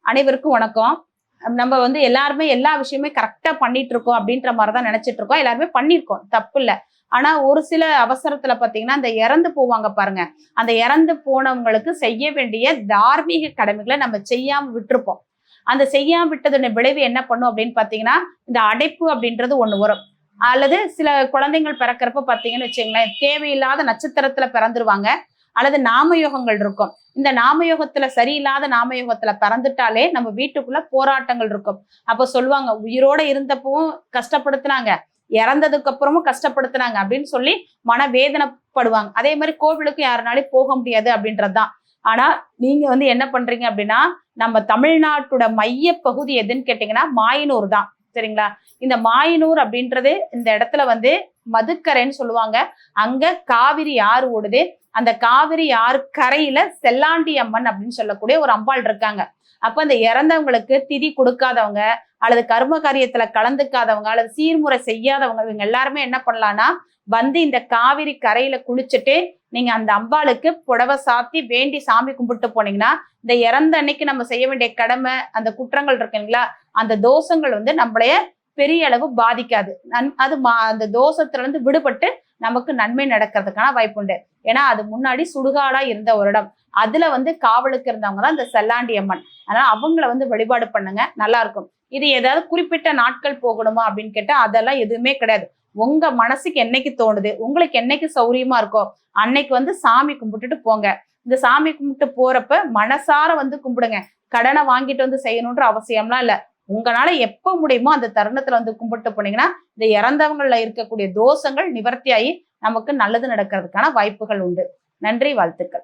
அனைவருக்கும் வணக்கம். நம்ம எல்லாருமே எல்லா விஷயமே கரெக்டா பண்ணிட்டு இருக்கோம் அப்படின்ற மாதிரிதான் நினைச்சிட்டு இருக்கோம். எல்லாருமே பண்ணிருக்கோம், தப்பு இல்ல. ஆனா ஒரு சில அவசரத்துல பாத்தீங்கன்னா அந்த இறந்து போவாங்க பாருங்க, அந்த இறந்து போனவங்களுக்கு செய்ய வேண்டிய தார்மீக கடமைகளை நம்ம செய்யாம விட்டுருப்போம். அந்த செய்யாம விட்டதோட விளைவு என்ன பண்ணும் அப்படின்னு பாத்தீங்கன்னா, இந்த அடைப்பு அப்படின்றது ஒண்ணு வரும். அல்லது சில குழந்தைகள் பிறக்கிறப்ப பாத்தீங்கன்னு வச்சுங்களேன், தேவையில்லாத நட்சத்திரத்துல பிறந்துருவாங்க, அல்லது நாமயோகங்கள் இருக்கும். இந்த நாமயோகத்துல சரியில்லாத நாமயோகத்துல பிறந்துட்டாலே நம்ம வீட்டுக்குள்ள போராட்டங்கள் இருக்கும். அப்ப சொல்லுவாங்க, உயிரோட இருந்தப்பவும் கஷ்டப்படுத்தினாங்க, இறந்ததுக்கு அப்புறமும் கஷ்டப்படுத்தினாங்க அப்படின்னு சொல்லி மனவேதனைப்படுவாங்க. அதே மாதிரி கோவிலுக்கு யாருனாலும் போக முடியாது அப்படின்றதுதான். ஆனா நீங்க என்ன பண்றீங்க அப்படின்னா, நம்ம தமிழ்நாட்டோட மைய பகுதி எதுன்னு கேட்டீங்கன்னா மாயனூர் தான். சரிங்களா? இந்த மாயனூர் அப்படின்றது இந்த இடத்துல மதுக்கரைன்னு சொல்லுவாங்க. அங்க காவிரி ஆறு ஓடுது. அந்த காவிரி ஆறு கரையில செல்லாண்டி அம்மன் அப்படின்னு சொல்லக்கூடிய ஒரு அம்பாள் இருக்காங்க. அப்ப அந்த இறந்தவங்களுக்கு திதி கொடுக்காதவங்க, அல்லது கர்ம காரியத்துல கலந்துக்காதவங்க, அல்லது சீர்முறை செய்யாதவங்க, இவங்க எல்லாருமே என்ன பண்ணலாம்னா இந்த காவிரி கரையில குளிச்சுட்டு நீங்க அந்த அம்பாளுக்கு புடவை சாத்தி வேண்டி சாமி கும்பிட்டு போனீங்கன்னா, இந்த இறந்த அன்னைக்கு நம்ம செய்ய வேண்டிய கடமை, அந்த குற்றங்கள் இருக்குங்களா, அந்த தோஷங்கள் நம்மளைய பெரிய அளவு பாதிக்காது. அந்த தோஷத்துல இருந்து விடுபட்டு நமக்கு நன்மை நடக்கிறதுக்கான வாய்ப்பு உண்டு. ஏன்னா அது முன்னாடி சுடுகாடா இருந்த ஒரு இடம். அதுல காவலுக்கு இருந்தவங்க தான் இந்த செல்லாண்டி அம்மன். அதனால அவங்கள வழிபாடு பண்ணுங்க, நல்லா இருக்கும். இது ஏதாவது குறிப்பிட்ட நாட்கள் போகணுமா அப்படின்னு கேட்டா அதெல்லாம் எதுவுமே கிடையாது. உங்க மனசுக்கு என்னைக்கு தோணுது, உங்களுக்கு என்னைக்கு சௌரியமா இருக்கோ அன்னைக்கு சாமி கும்பிட்டுட்டு போங்க. இந்த சாமி கும்பிட்டு போறப்ப மனசார கும்பிடுங்க. கடனை வாங்கிட்டு செய்யணுன்ற அவசியம்லாம் இல்ல. உங்களால எப்ப முடியுமோ அந்த தருணத்துல கும்பிட்டு போனீங்கன்னா இந்த இறந்தவங்கள்ல இருக்கக்கூடிய தோஷங்கள் நிவர்த்தியாகி நமக்கு நல்லது நடக்கிறதுக்கான வாய்ப்புகள் உண்டு. நன்றி, வாழ்த்துக்கள்.